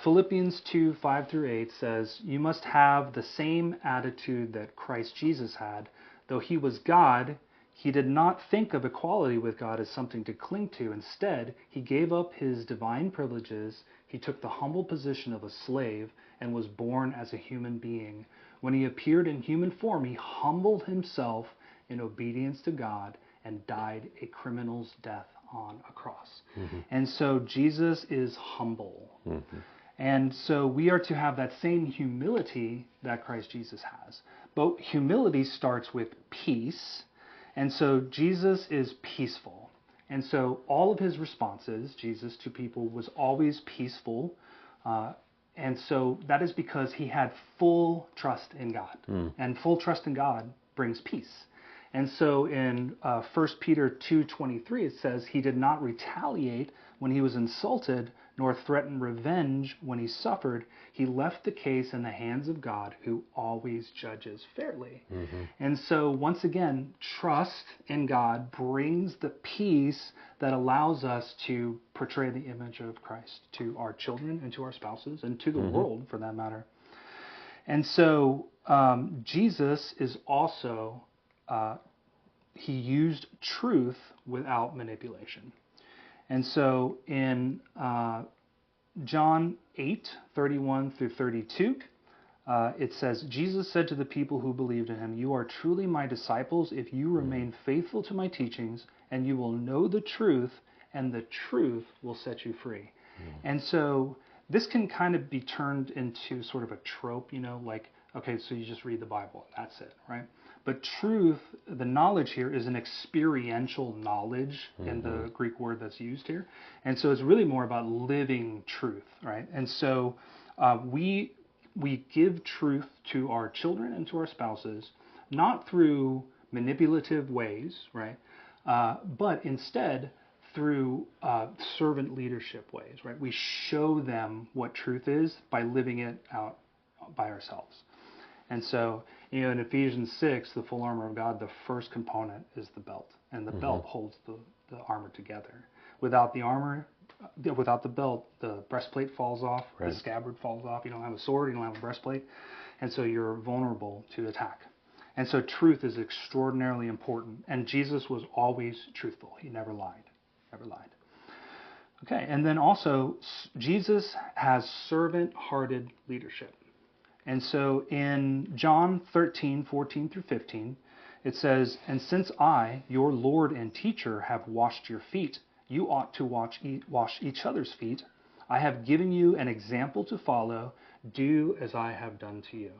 Philippians 2, 5 through 8 says, "You must have the same attitude that Christ Jesus had. Though he was God, he did not think of equality with God as something to cling to. Instead, he gave up his divine privileges. He took the humble position of a slave and was born as a human being. When he appeared in human form, he humbled himself in obedience to God and died a criminal's death on a cross." And so Jesus is humble. And so we are to have that same humility that Christ Jesus has. But humility starts with peace. And so Jesus is peaceful. And so all of his responses, Jesus to people, was always peaceful. And so that is because he had full trust in God. And full trust in God brings peace. And so in 1 Peter 2:23, it says, "He did not retaliate when he was insulted, nor threaten revenge when he suffered. He left the case in the hands of God, who always judges fairly." And so once again, trust in God brings the peace that allows us to portray the image of Christ to our children and to our spouses and to the world, for that matter. And so Jesus is also, he used truth without manipulation. And so in John 8:31 through 32, it says, "Jesus said to the people who believed in him, 'You are truly my disciples if you remain faithful to my teachings, and you will know the truth, and the truth will set you free.'" And so this can kind of be turned into sort of a trope, like, okay, so you just read the Bible, that's it, right? But truth, the knowledge here, is an experiential knowledge in the Greek word that's used here. And so it's really more about living truth, right? And so we give truth to our children and to our spouses, not through manipulative ways, right? But instead through servant leadership ways, right? We show them what truth is by living it out by ourselves. And so, in Ephesians 6, the full armor of God, the first component is the belt. And the belt holds the armor together. Without the armor, without the belt, the breastplate falls off, the scabbard falls off. You don't have a sword, you don't have a breastplate. And so you're vulnerable to attack. And so truth is extraordinarily important. And Jesus was always truthful. He never lied. Never lied. Okay, and then also, Jesus has servant-hearted leadership. And so in John 13:14 through 15, it says, "And since I, your Lord and teacher, have washed your feet, you ought to wash each other's feet. I have given you an example to follow. Do as I have done to you."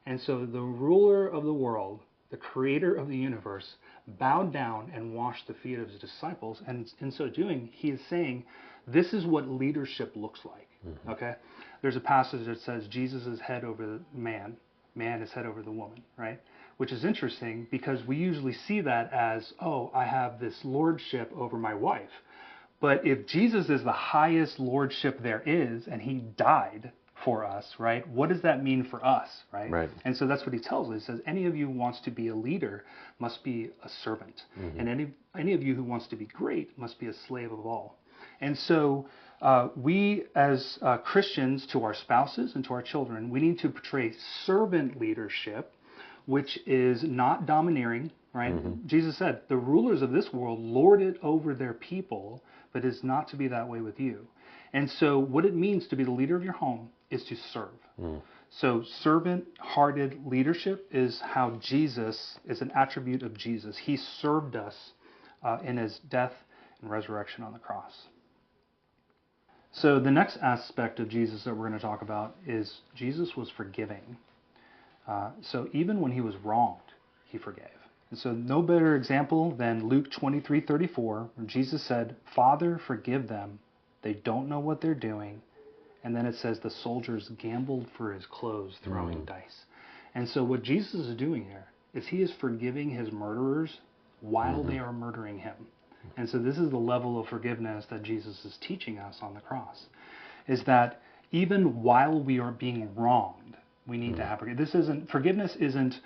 And so the ruler of the world, the creator of the universe, bowed down and washed the feet of his disciples. And in so doing, he is saying, this is what leadership looks like. Okay? There's a passage that says Jesus is head over the man, man is head over the woman, right? Which is interesting because we usually see that as, oh, I have this lordship over my wife. But if Jesus is the highest lordship there is, and he died for us, right? What does that mean for us, right? And so that's what he tells us. He says, any of you who wants to be a leader must be a servant. And any of you who wants to be great must be a slave of all. And so we as Christians, to our spouses and to our children, we need to portray servant leadership, which is not domineering, right? Jesus said, the rulers of this world lord it over their people, but it's not to be that way with you. And so what it means to be the leader of your home is to serve. So servant-hearted leadership is how Jesus is an attribute of Jesus. He served us in his death and resurrection on the cross. So the next aspect of Jesus that we're going to talk about is Jesus was forgiving. So even when he was wronged, he forgave. And so no better example than Luke 23:34, where Jesus said, "Father, forgive them. They don't know what they're doing." And then it says the soldiers gambled for his clothes, throwing dice. And so what Jesus is doing here is he is forgiving his murderers while they are murdering him. And so this is the level of forgiveness that Jesus is teaching us on the cross, is that even while we are being wronged, we need to have forgiveness. Forgiveness isn't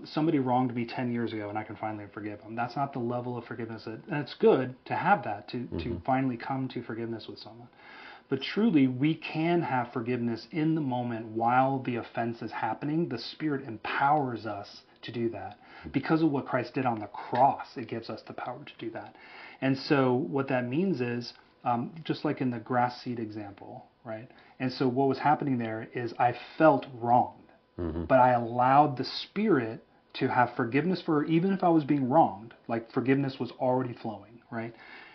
somebody wronged me 10 years ago and I can finally forgive them. That's not the level of forgiveness. And it's good to have that, to finally come to forgiveness with someone. But truly, we can have forgiveness in the moment while the offense is happening. The Spirit empowers us to do that. Because of what Christ did on the cross, it gives us the power to do that. And so what that means is, just like in the grass seed example, right? And so what was happening there is I felt wronged, but I allowed the Spirit to have forgiveness for, even if I was being wronged, like forgiveness was already flowing, right?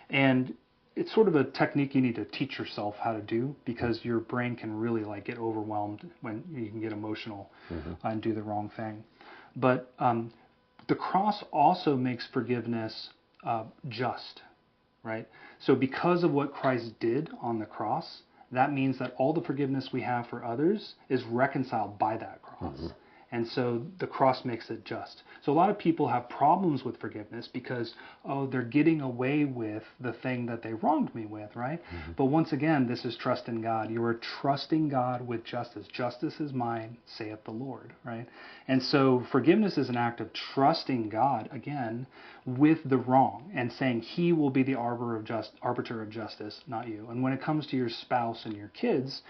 And it's sort of a technique you need to teach yourself how to do, because your brain can really like get overwhelmed when you can get emotional and do the wrong thing. But the cross also makes forgiveness just, right? So because of what Christ did on the cross, that means that all the forgiveness we have for others is reconciled by that cross. And so the cross makes it just. So a lot of people have problems with forgiveness because, oh, they're getting away with the thing that they wronged me with, right? But once again, this is trust in God. You are trusting God with justice. Justice is mine, saith the Lord, right? And so forgiveness is an act of trusting God, again, with the wrong and saying he will be the arbiter of justice, not you. And when it comes to your spouse and your kids,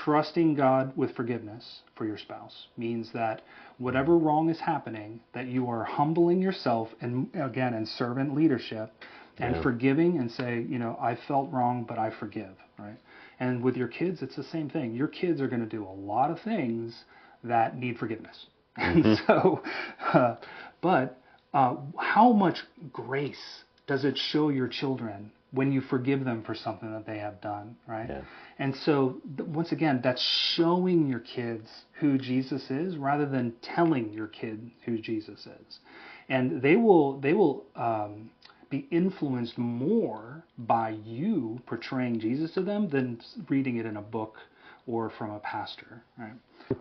trusting God with forgiveness for your spouse means that whatever wrong is happening, that you are humbling yourself and again in servant leadership and forgiving and say, you know, I felt wrong, but I forgive, right? And with your kids, it's the same thing. Your kids are going to do a lot of things that need forgiveness. And so, but how much grace does it show your children when you forgive them for something that they have done, right? Yeah. And so, once again, that's showing your kids who Jesus is rather than telling your kid who Jesus is. And they will be influenced more by you portraying Jesus to them than reading it in a book or from a pastor, right?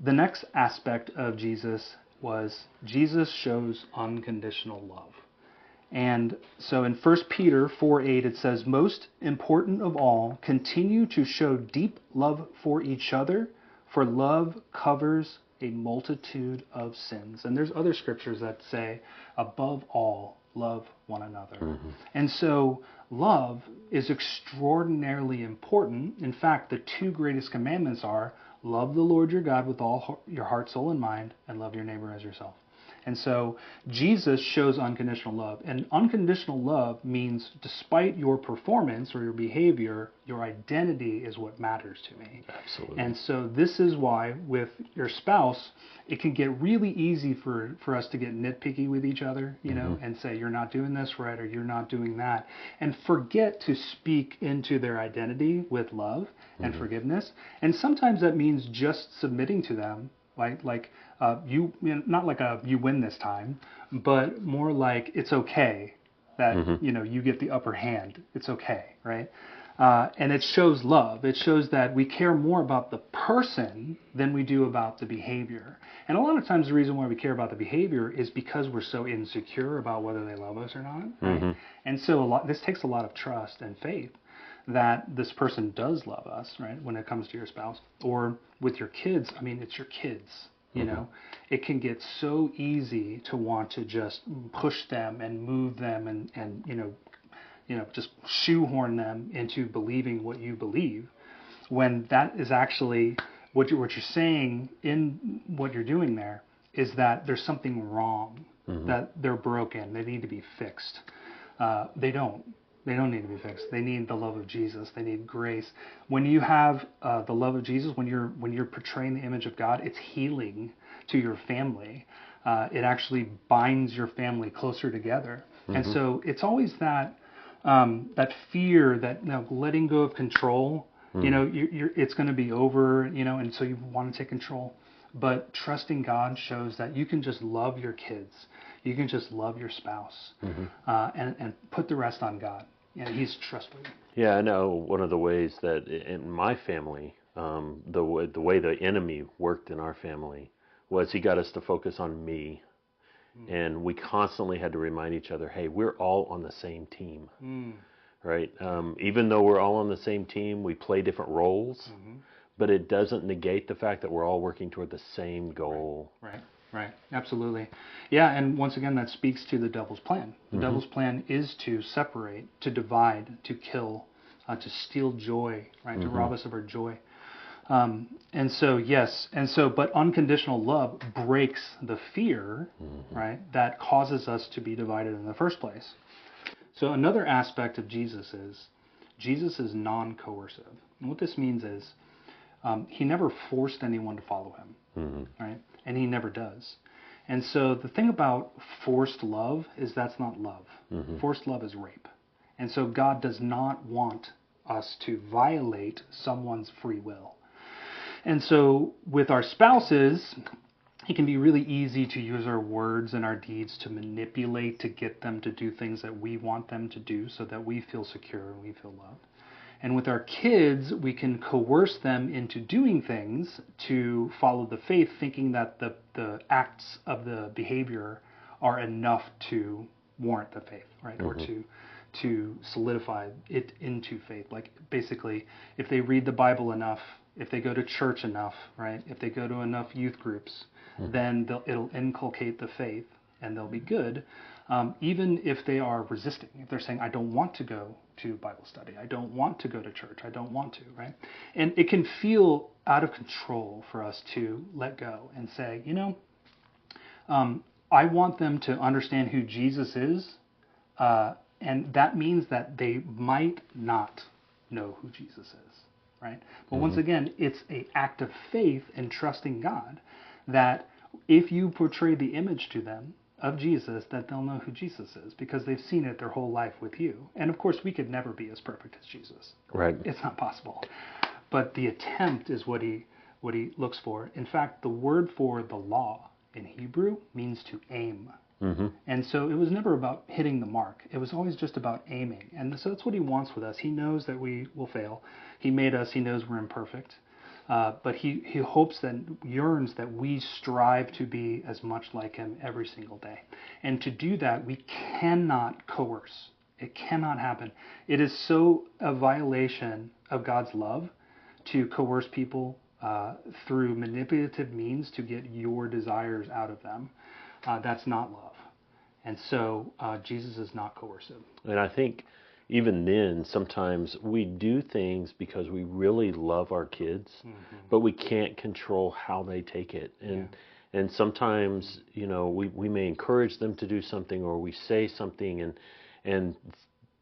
The next aspect of Jesus was Jesus shows unconditional love. And so in 1 Peter 4:8 it says, most important of all, continue to show deep love for each other, for love covers a multitude of sins. And there's other scriptures that say, above all, love one another. And so love is extraordinarily important. In fact, the two greatest commandments are, love the Lord your God with all your heart, soul, and mind, and love your neighbor as yourself. And so Jesus shows unconditional love. And unconditional love means despite your performance or your behavior, your identity is what matters to me. Absolutely. And so this is why with your spouse, it can get really easy for us to get nitpicky with each other, you know, and say, you're not doing this right or you're not doing that. And forget to speak into their identity with love and forgiveness. And sometimes that means just submitting to them. You know, not like a you win this time, but more like it's okay that you know you get the upper hand. It's okay, right? And it shows love. It shows that we care more about the person than we do about the behavior. And a lot of times the reason why we care about the behavior is because we're so insecure about whether they love us or not. Right? And so this takes a lot of trust and faith that this person does love us, right? When it comes to your spouse or with your kids, I mean, it's your kids, you know, it can get so easy to want to just push them and move them and you know, just shoehorn them into believing what you believe, when that is actually what you're saying in what you're doing there is that there's something wrong, that they're broken, they need to be fixed. They don't need to be fixed. They need the love of Jesus. They need grace. When you have the love of Jesus, when you're portraying the image of God, it's healing to your family. It actually binds your family closer together. And so it's always that fear, that letting go of control. You know, it's going to be over. You know, and so you want to take control. But trusting God shows that you can just love your kids. You can just love your spouse and put the rest on God. Yeah, he's trustworthy. Yeah, I know one of the ways that in my family, the way the enemy worked in our family was he got us to focus on me. And we constantly had to remind each other, hey, we're all on the same team. Right? Even though we're all on the same team, we play different roles. but it doesn't negate the fact that we're all working toward the same goal. Right. Absolutely. Yeah, and once again, that speaks to the devil's plan. The devil's plan is to separate, to divide, to kill, to steal joy, right? To rob us of our joy. But unconditional love breaks the fear, right, that causes us to be divided in the first place. So another aspect of Jesus is non-coercive. And what this means is he never forced anyone to follow him, right? And he never does. And so the thing about forced love is that's not love. Forced love is rape. And so God does not want us to violate someone's free will. And so with our spouses, it can be really easy to use our words and our deeds to manipulate, to get them to do things that we want them to do so that we feel secure and we feel loved. And with our kids, we can coerce them into doing things to follow the faith, thinking that the acts of the behavior are enough to warrant the faith, right? Or to solidify it into faith. Like basically, if they read the Bible enough, if they go to church enough, right? If they go to enough youth groups, then it'll inculcate the faith and they'll be good. Even if they are resisting, if they're saying, I don't want to go to Bible study, I don't want to go to church, I don't want to, right? And it can feel out of control for us to let go and say, I want them to understand who Jesus is, and that means that they might not know who Jesus is, right? But once again, it's an act of faith and trusting God that if you portray the image to them of Jesus, that they'll know who Jesus is because they've seen it their whole life with you. And of course, we could never be as perfect as Jesus. Right. It's not possible. But the attempt is what he looks for. In fact, the word for the law in Hebrew means to aim. And so it was never about hitting the mark. It was always just about aiming. And so that's what he wants with us. He knows that we will fail. He made us. He knows we're imperfect. But he hopes and yearns that we strive to be as much like him every single day. And to do that, we cannot coerce. It cannot happen. It is so a violation of God's love to coerce people through manipulative means to get your desires out of them. That's not love. And so Jesus is not coercive. And I think even then, sometimes we do things because we really love our kids, but we can't control how they take it. And sometimes, we may encourage them to do something or we say something and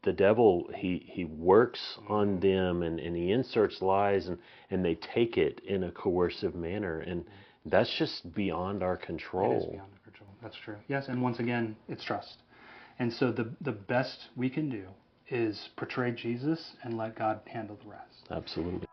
the devil, he works on them and he inserts lies and they take it in a coercive manner. And that's just beyond our control. It is beyond our control. That's true. Yes, and once again, it's trust. And so the best we can do is portray Jesus and let God handle the rest. Absolutely.